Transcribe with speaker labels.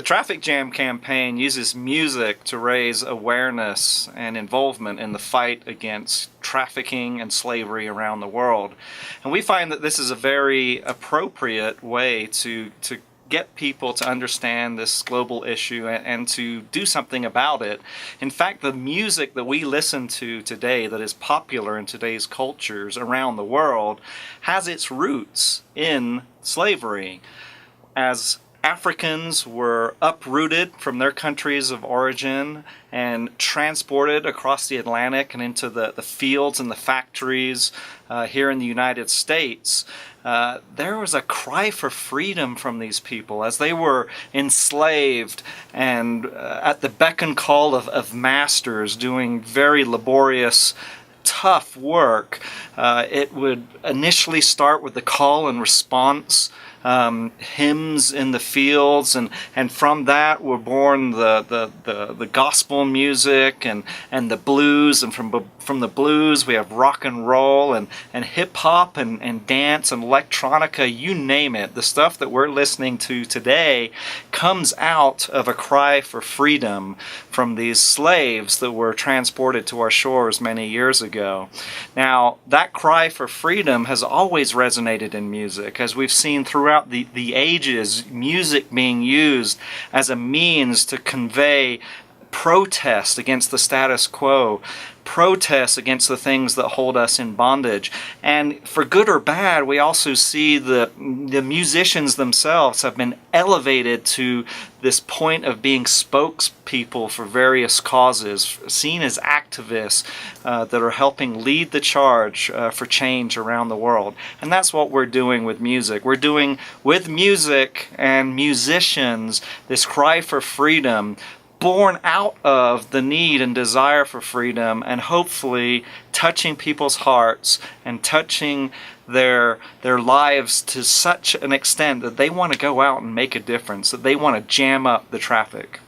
Speaker 1: The Traffic Jam campaign uses music to raise awareness and involvement in the fight against trafficking and slavery around the world. And we find that this is a very appropriate way to get people to understand this global issue and to do something about it. In fact, the music that we listen to today that is popular in today's cultures around the world has its roots in slavery. As Africans were uprooted from their countries of origin and transported across the Atlantic and into the fields and the factories here in the United States, there was a cry for freedom from these people as they were enslaved and at the beck and call of masters doing very laborious, tough work. It would initially start with the call and response hymns in the fields, and from that were born the gospel music and the blues, and from the blues we have rock and roll and hip hop and dance and electronica, you name it. The stuff that we're listening to today comes out of a cry for freedom from these slaves that were transported to our shores many years ago. Now, that cry for freedom has always resonated in music, as we've seen throughout the ages, music being used as a means to convey protest against the status quo, protest against the things that hold us in bondage. And for good or bad, we also see the musicians themselves have been elevated to this point of being spokespeople for various causes, seen as activists that are helping lead the charge for change around the world. And that's what we're doing with music. We're doing with music and musicians this cry for freedom, born out of the need and desire for freedom, and hopefully touching people's hearts and touching their lives to such an extent that they want to go out and make a difference, that they want to jam up the traffic.